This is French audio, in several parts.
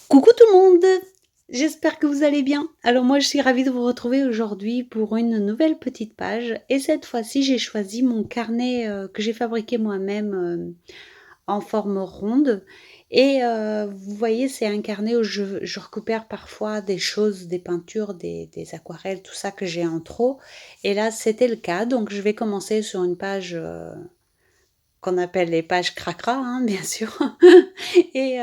Coucou tout le monde! J'espère que vous allez bien. Alors moi je suis ravie de vous retrouver aujourd'hui pour une nouvelle petite page et cette fois-ci j'ai choisi mon carnet que j'ai fabriqué moi-même en forme ronde et vous voyez c'est un carnet où je récupère parfois des choses, des peintures, des aquarelles, tout ça que j'ai en trop et là c'était le cas donc je vais commencer sur une page qu'on appelle les pages cracra, hein, bien sûr. Et,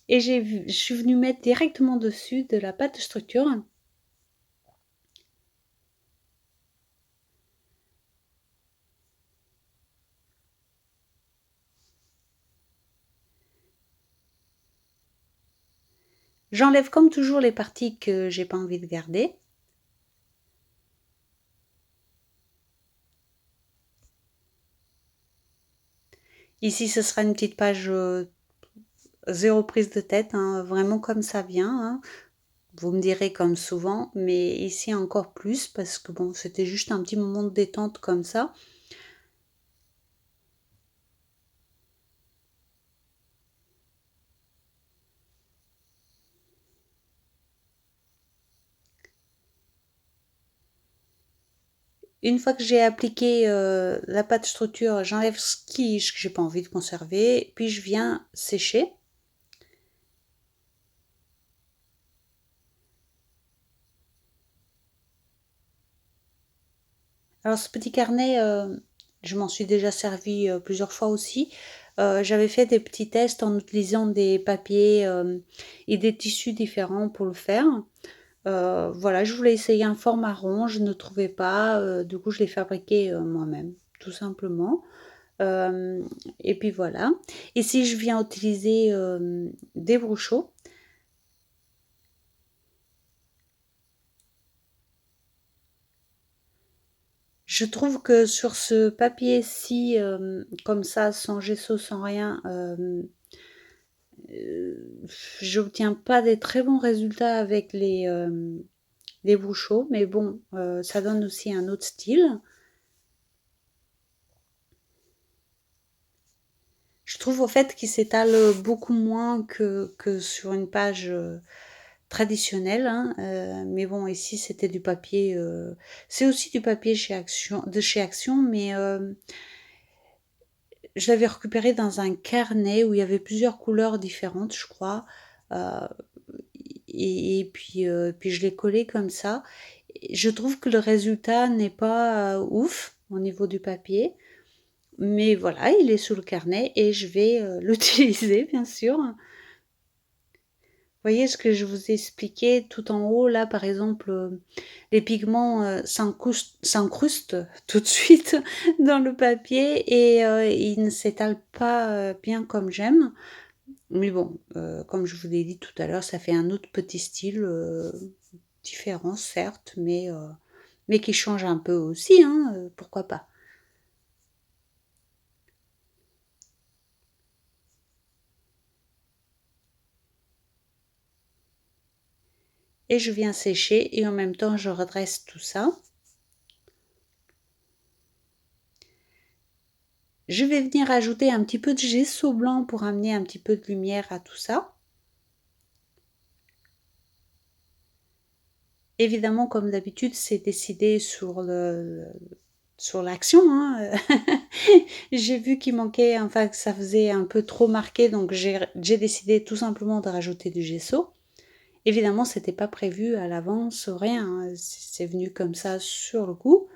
je suis venue mettre directement dessus de la pâte de structure. J'enlève comme toujours les parties que j'ai pas envie de garder. Ici, ce sera une petite page zéro prise de tête, hein, vraiment comme ça vient, hein. Vous me direz comme souvent, mais ici encore plus parce que bon, c'était juste un petit moment de détente comme ça. Une fois que j'ai appliqué la pâte structure, j'enlève ce que j'ai pas envie de conserver, puis je viens sécher. Alors ce petit carnet, je m'en suis déjà servi plusieurs fois aussi. J'avais fait des petits tests en utilisant des papiers et des tissus différents pour le faire. Voilà, je voulais essayer un format rond, je ne trouvais pas, du coup je l'ai fabriqué moi-même, tout simplement. Euh, et puis voilà. Ici, je viens utiliser des brochots. Je trouve que sur ce papier-ci, comme ça, sans gesso, sans rien, j'obtiens pas des très bons résultats avec les brochots, mais bon, ça donne aussi un autre style. Je trouve au fait qu'il s'étale beaucoup moins que sur une page traditionnelle, hein, mais bon, ici c'était du papier. C'est aussi du papier chez Action, de chez Action, mais je l'avais récupéré dans un carnet où il y avait plusieurs couleurs différentes, je crois. Euh, puis je l'ai collé comme ça. Je trouve que le résultat n'est pas ouf au niveau du papier. Mais voilà, il est sous le carnet et je vais l'utiliser, bien sûr. Vous voyez ce que je vous ai expliqué tout en haut, là, par exemple, les pigments s'incrustent tout de suite dans le papier et ils ne s'étalent pas bien comme j'aime. Mais bon, comme je vous l'ai dit tout à l'heure, ça fait un autre petit style différent, certes, mais qui change un peu aussi, hein, pourquoi pas. Et je viens sécher et en même temps je redresse tout ça. Je vais venir ajouter un petit peu de gesso blanc pour amener un petit peu de lumière à tout ça. Évidemment, comme d'habitude, c'est décidé sur l'action, hein. J'ai vu qu'il manquait, enfin que ça faisait un peu trop marqué, donc j'ai décidé tout simplement de rajouter du gesso. Évidemment, c'était pas prévu à l'avance, rien, hein. C'est venu comme ça sur le coup.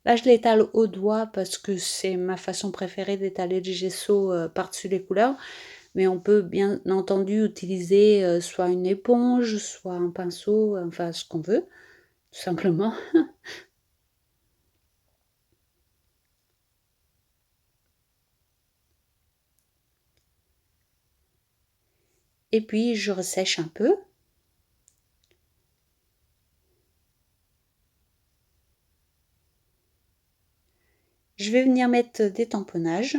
Là, je l'étale au doigt parce que c'est ma façon préférée d'étaler du gesso par-dessus les couleurs. Mais on peut bien entendu utiliser soit une éponge, soit un pinceau, enfin ce qu'on veut, tout simplement. Et puis je ressèche un peu. Je vais venir mettre des tamponnages.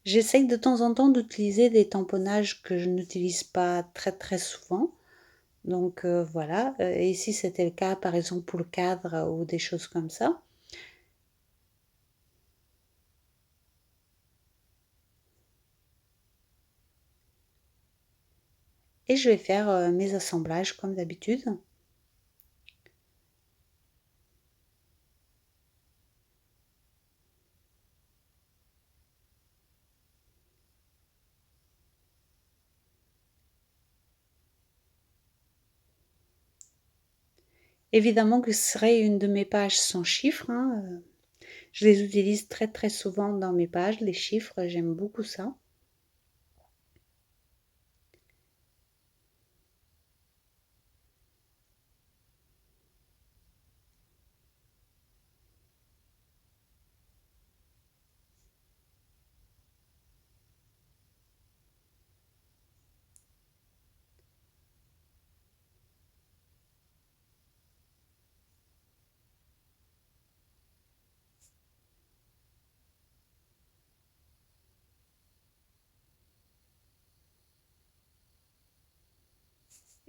J'essaye de temps en temps d'utiliser des tamponnages que je n'utilise pas très très souvent. Donc voilà, et ici c'était le cas par exemple pour le cadre ou des choses comme ça. Et je vais faire mes assemblages comme d'habitude. Évidemment que ce serait une de mes pages sans chiffres, hein. Je les utilise très très souvent dans mes pages, les chiffres, j'aime beaucoup ça.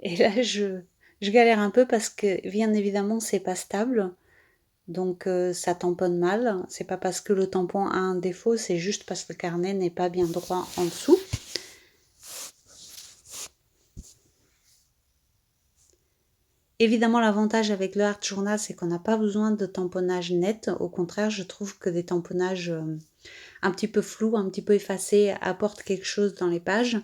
Et là, je galère un peu parce que bien évidemment, c'est pas stable. Donc ça tamponne mal. C'est pas parce que le tampon a un défaut, c'est juste parce que le carnet n'est pas bien droit en dessous. Évidemment, l'avantage avec le Art Journal, c'est qu'on n'a pas besoin de tamponnage net. Au contraire, je trouve que des tamponnages un petit peu flous, un petit peu effacés apportent quelque chose dans les pages.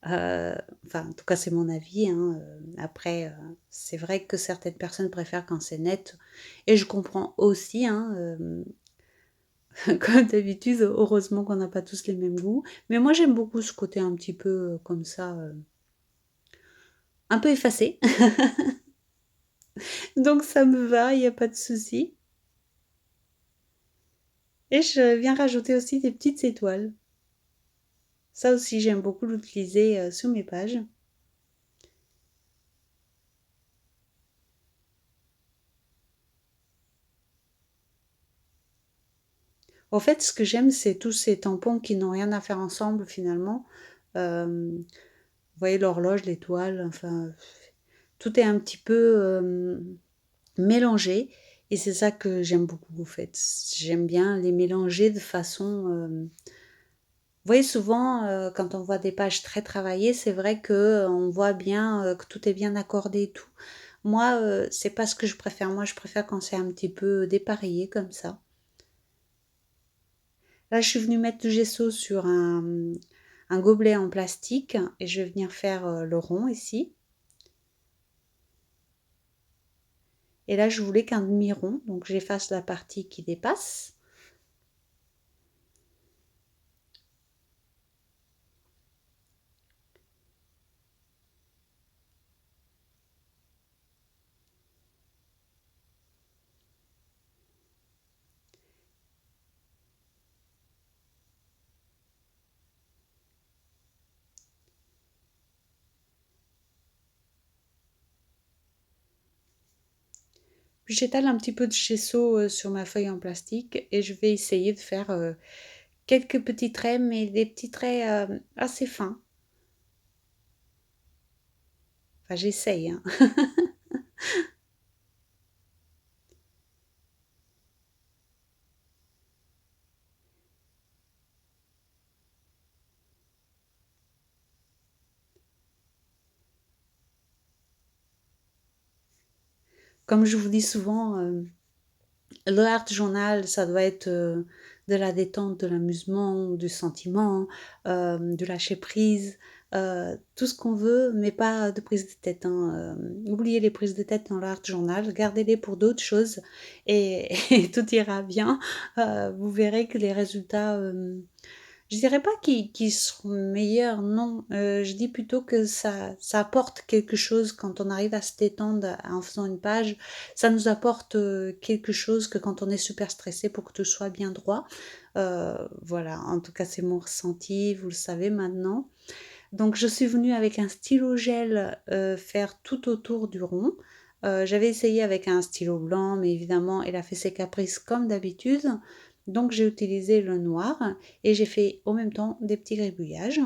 Enfin, en tout cas, c'est mon avis, hein. Après, c'est vrai que certaines personnes préfèrent quand c'est net. Et je comprends aussi, hein, comme d'habitude, heureusement qu'on n'a pas tous les mêmes goûts. Mais moi, j'aime beaucoup ce côté un petit peu comme ça, un peu effacé. Donc ça me va, il n'y a pas de souci. Et je viens rajouter aussi des petites étoiles. Ça aussi, j'aime beaucoup l'utiliser sur mes pages. En fait, ce que j'aime, c'est tous ces tampons qui n'ont rien à faire ensemble finalement. Vous voyez l'horloge, l'étoile, enfin, tout est un petit peu mélangé. Et c'est ça que j'aime beaucoup en fait. J'aime bien les mélanger de façon... Vous voyez souvent, quand on voit des pages très travaillées, c'est vrai que on voit bien que tout est bien accordé et tout. Moi, c'est pas ce que je préfère. Moi, je préfère quand c'est un petit peu dépareillé comme ça. Là, je suis venue mettre du gesso sur un gobelet en plastique et je vais venir faire le rond ici. Et là, je voulais qu'un demi-rond, donc j'efface la partie qui dépasse. Puis j'étale un petit peu de gesso sur ma feuille en plastique et je vais essayer de faire quelques petits traits, mais des petits traits assez fins. Enfin, j'essaye, hein. Comme je vous dis souvent, le art journal, ça doit être de la détente, de l'amusement, du sentiment, du lâcher prise. tout ce qu'on veut, mais pas de prise de tête, hein. Oubliez les prises de tête dans l'art journal, gardez-les pour d'autres choses et, et tout ira bien. Vous verrez que les résultats, je dirais pas qu'ils seront meilleurs, non. Je dis plutôt que ça apporte quelque chose quand on arrive à se détendre en faisant une page. Ça nous apporte quelque chose que quand on est super stressé pour que tout soit bien droit. Voilà, en tout cas c'est mon ressenti, vous le savez maintenant. Donc je suis venue avec un stylo gel faire tout autour du rond. J'avais essayé avec un stylo blanc, mais évidemment, elle a fait ses caprices comme d'habitude. Donc j'ai utilisé le noir et j'ai fait au même temps des petits gribouillages.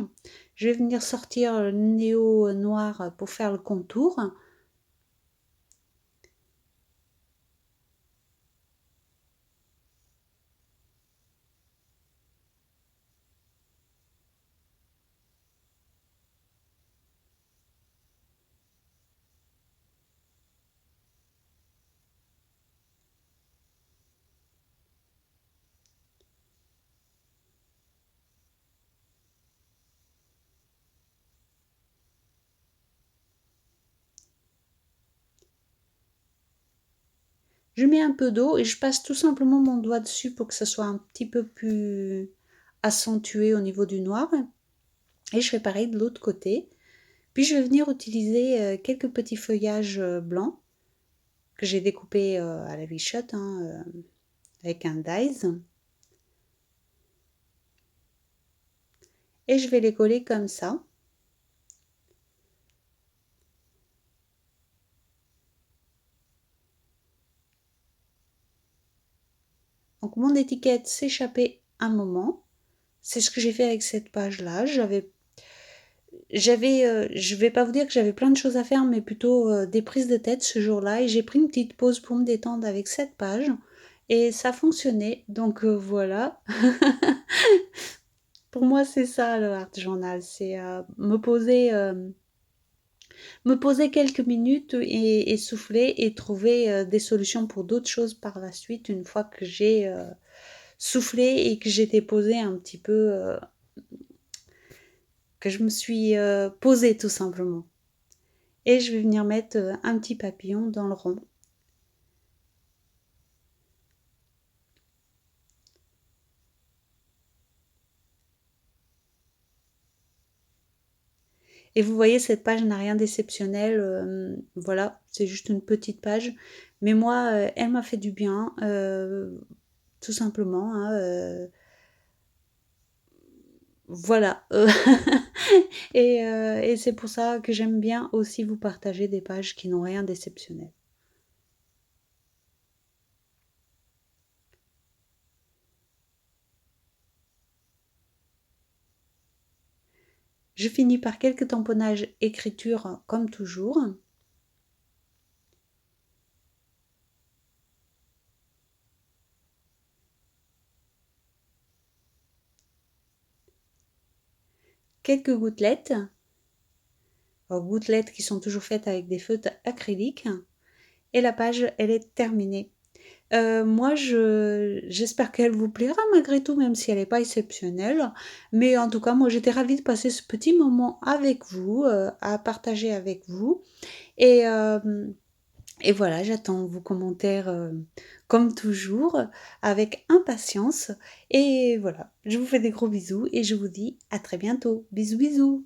Je vais venir sortir le néo noir pour faire le contour. Je mets un peu d'eau et je passe tout simplement mon doigt dessus pour que ça soit un petit peu plus accentué au niveau du noir. Et je fais pareil de l'autre côté. Puis je vais venir utiliser quelques petits feuillages blancs que j'ai découpés à la bichotte hein, avec un dies. Et je vais les coller comme ça. Donc mon étiquette s'échappait un moment. C'est ce que j'ai fait avec cette page-là. Je vais pas vous dire que j'avais plein de choses à faire, mais plutôt des prises de tête ce jour-là. Et j'ai pris une petite pause pour me détendre avec cette page. Et ça fonctionnait. Donc voilà. Pour moi, c'est ça le art journal. C'est me poser quelques minutes et souffler et trouver des solutions pour d'autres choses par la suite une fois que j'ai soufflé et que j'étais posée un petit peu, que je me suis posée tout simplement. Et je vais venir mettre un petit papillon dans le rond. Et vous voyez, cette page n'a rien d'exceptionnel. Voilà, c'est juste une petite page. Mais moi, elle m'a fait du bien, tout simplement. Hein, voilà. Et c'est pour ça que j'aime bien aussi vous partager des pages qui n'ont rien d'exceptionnel. Je finis par quelques tamponnages écriture comme toujours. Quelques gouttelettes. Alors, gouttelettes qui sont toujours faites avec des feutres acryliques. Et la page, elle est terminée. Moi, j'espère qu'elle vous plaira malgré tout, même si elle n'est pas exceptionnelle. Mais en tout cas, moi, j'étais ravie de passer ce petit moment avec vous, à partager avec vous. Et, euh, et voilà, j'attends vos commentaires comme toujours, avec impatience. Et voilà, je vous fais des gros bisous et je vous dis à très bientôt. Bisous, bisous.